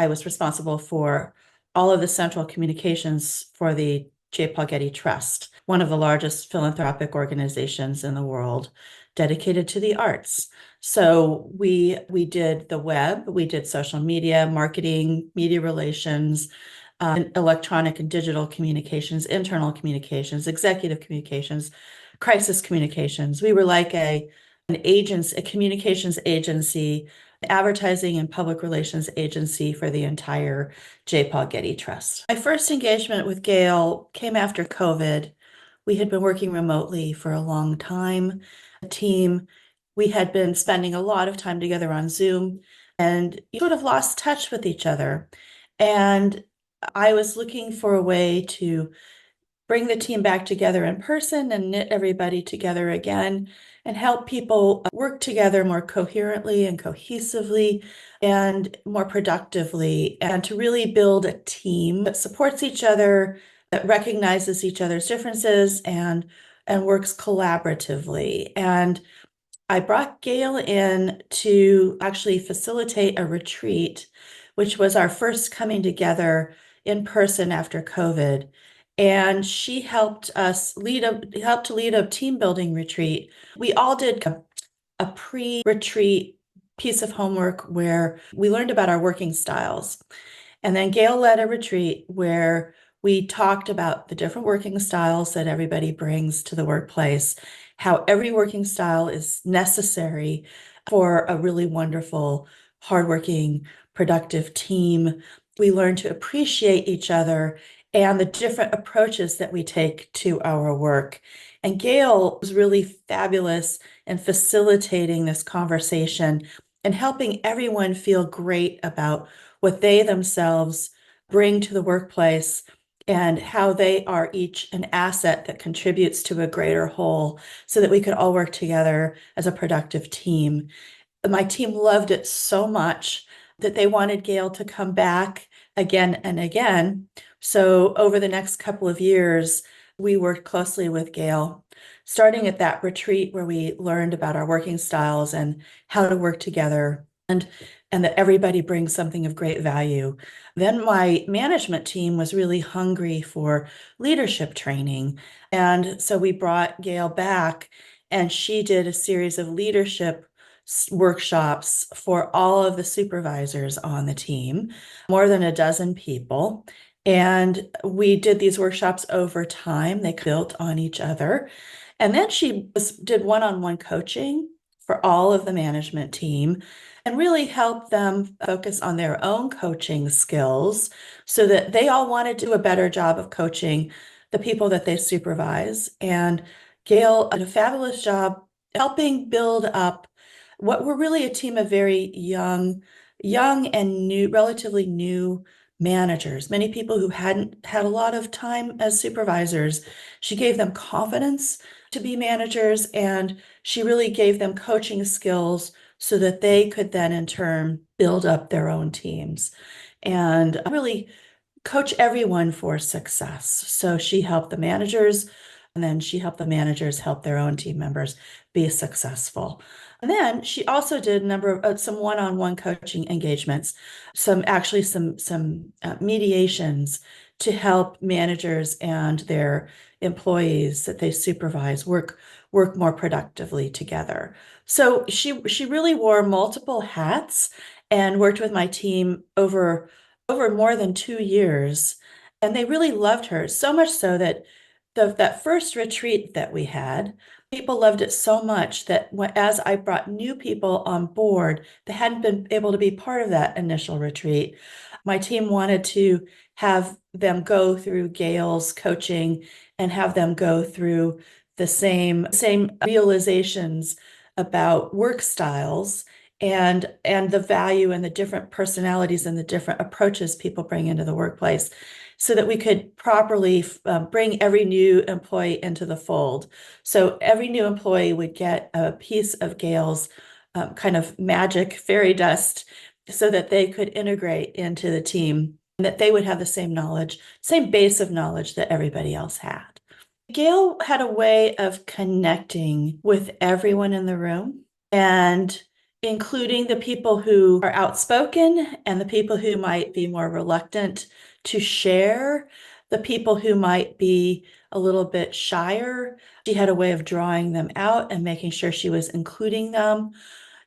I was responsible for all of the central communications for the J.Paul Getty Trust, one of the largest philanthropic organizations in the world dedicated to the arts. So we did the web, we did social media, marketing, media relations, electronic and digital communications, internal communications, executive communications, crisis communications. We were like a communications agency, advertising and public relations agency for the entire J.Paul Getty Trust. My first engagement with Gail came after COVID. We had been working remotely for a long time. A team, we had been spending a lot of time together on Zoom and sort of lost touch with each other. And I was looking for a way to bring the team back together in person and knit everybody together again and help people work together more coherently and cohesively and more productively, and to really build a team that supports each other, that recognizes each other's differences and works collaboratively. And I brought Gail in to actually facilitate a retreat, which was our first coming together in person after COVID. And she helped lead a team building retreat. We all did a pre-retreat piece of homework where we learned about our working styles. And then Gail led a retreat where we talked about the different working styles that everybody brings to the workplace, how every working style is necessary for a really wonderful, hardworking, productive team. We learned to appreciate each other and the different approaches that we take to our work. And Gail was really fabulous in facilitating this conversation and helping everyone feel great about what they themselves bring to the workplace and how they are each an asset that contributes to a greater whole so that we could all work together as a productive team. My team loved it so much that they wanted Gail to come back again and again. So over the next couple of years, we worked closely with Gail, starting at that retreat where we learned about our working styles and how to work together, and that everybody brings something of great value. Then my management team was really hungry for leadership training. And so we brought Gail back, and she did a series of leadership workshops for all of the supervisors on the team, more than a dozen people. And we did these workshops over time. They built on each other. And then she did one-on-one coaching for all of the management team and really helped them focus on their own coaching skills so that they all wanted to do a better job of coaching the people that they supervise. And Gail did a fabulous job helping build up what were really a team of very young and new, relatively new managers, many people who hadn't had a lot of time as supervisors. She gave them confidence to be managers, and she really gave them coaching skills so that they could then in turn build up their own teams and really coach everyone for success. So she helped the managers, and then she helped the managers help their own team members be successful. And then she also did a number of some one-on-one coaching engagements, some mediations to help managers and their employees that they supervise work more productively together. So she really wore multiple hats and worked with my team over more than 2 years, and they really loved her so much so that that first retreat that we had, people loved it so much that as I brought new people on board that hadn't been able to be part of that initial retreat, my team wanted to have them go through Gail's coaching and have them go through the same realizations about work styles and the value and the different personalities and the different approaches people bring into the workplace, so that we could properly bring every new employee into the fold. So every new employee would get a piece of Gail's kind of magic fairy dust so that they could integrate into the team and that they would have the same knowledge, same base of knowledge that everybody else had. Gail had a way of connecting with everyone in the room and including the people who are outspoken and the people who might be more reluctant to share, the people who might be a little bit shyer. She had a way of drawing them out and making sure she was including them.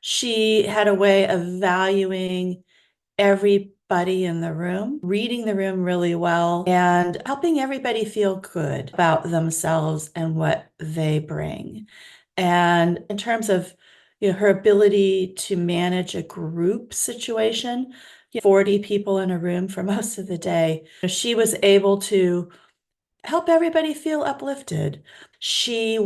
She had a way of valuing everybody in the room, reading the room really well, and helping everybody feel good about themselves and what they bring. And in terms of her ability to manage a group situation, 40 people in a room for most of the day, she was able to help everybody feel uplifted. She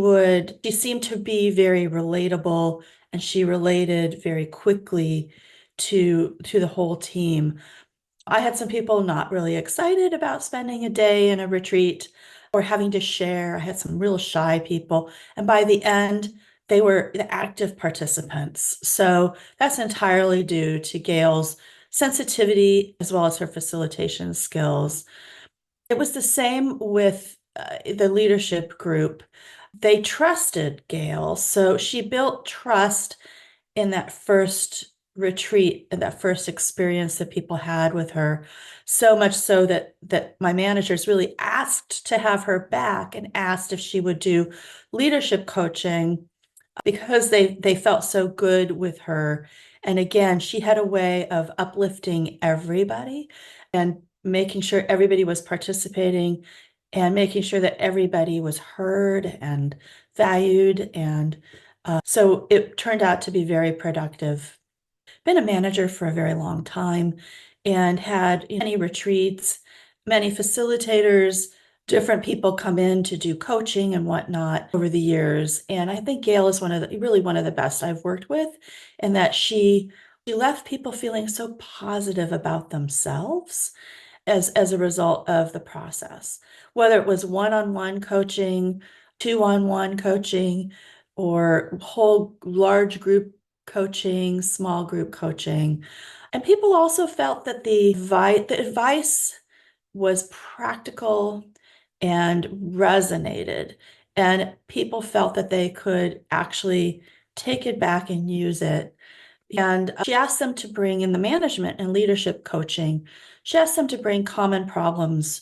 seemed to be very relatable, and she related very quickly to the whole team. I had some people not really excited about spending a day in a retreat or having to share. I had some real shy people, and by the end, they were the active participants. So that's entirely due to Gail's sensitivity as well as her facilitation skills. It was the same with the leadership group. They trusted Gail, so she built trust in that first retreat and that first experience that people had with her, so much so that my managers really asked to have her back and asked if she would do leadership coaching because they felt so good with her. And again, she had a way of uplifting everybody and making sure everybody was participating and making sure that everybody was heard and valued. And so it turned out to be very productive. Been a manager for a very long time and had many retreats, many facilitators, different people come in to do coaching and whatnot over the years. And I think Gail is really one of the best I've worked with, in that she left people feeling so positive about themselves as a result of the process, whether it was one-on-one coaching, two-on-one coaching, or whole large group coaching, small group coaching. And people also felt that the advice was practical and resonated, and people felt that they could actually take it back and use it. And she asked them to bring in the management and leadership coaching. She asked them to bring common problems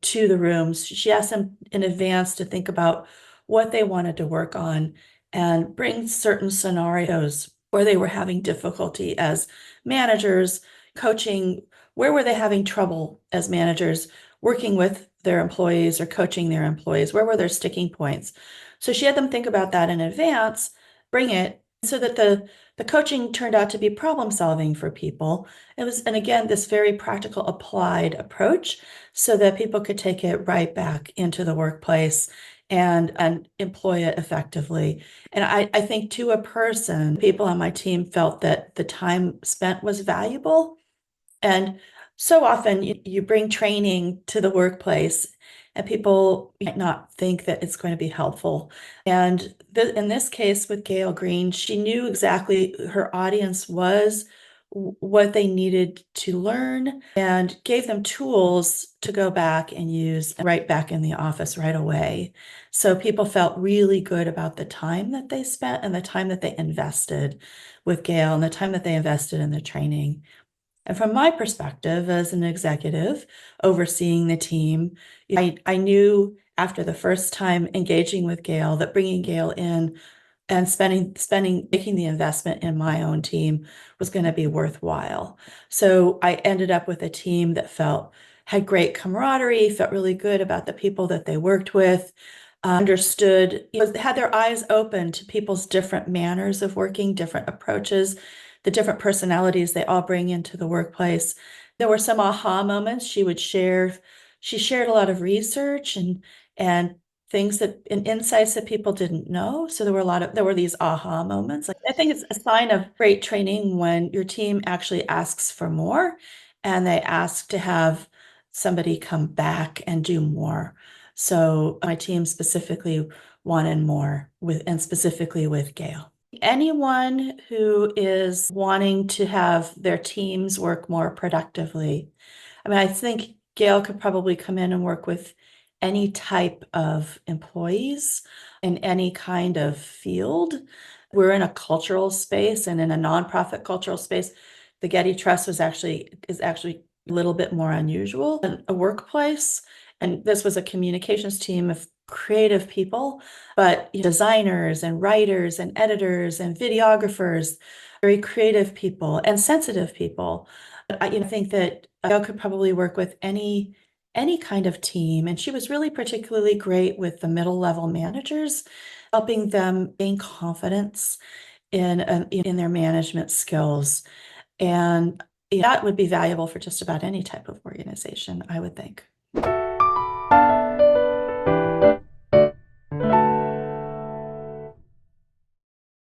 to the rooms. She asked them in advance to think about what they wanted to work on and bring certain scenarios where they were having difficulty as managers, coaching, where were they having trouble as managers working with their employees or coaching their employees, where were their sticking points. So she had them think about that in advance, bring it, so that the coaching turned out to be problem solving for people. It was, and again, this very practical applied approach so that people could take it right back into the workplace and employ it effectively. And I think to a person, people on my team felt that the time spent was valuable. And so often you bring training to the workplace and people might not think that it's going to be helpful. And in this case with Gail Green, she knew exactly her audience was, what they needed to learn, and gave them tools to go back and use right back in the office right away. So people felt really good about the time that they spent and the time that they invested with Gail and the time that they invested in the training. And from my perspective as an executive overseeing the team, I knew after the first time engaging with Gail that bringing Gail in and making the investment in my own team was going to be worthwhile. So I ended up with a team that had great camaraderie, felt really good about the people that they worked with, understood, had their eyes open to people's different manners of working, different approaches, the different personalities they all bring into the workplace. There were some aha moments she would share. She shared a lot of research and things and insights that people didn't know. So there were these aha moments. Like, I think it's a sign of great training when your team actually asks for more and they ask to have somebody come back and do more. So my team specifically wanted more specifically with Gail. Anyone who is wanting to have their teams work more productively. I mean, I think Gail could probably come in and work with any type of employees in any kind of field. We're in a cultural space, and in a nonprofit cultural space, the Getty Trust is actually a little bit more unusual than a workplace. And this was a communications team of creative people, but designers and writers and editors and videographers, very creative people and sensitive people. I think that Gail could probably work with any kind of team, and she was really particularly great with the middle level managers, helping them gain confidence in their management skills. And that would be valuable for just about any type of organization, I would think.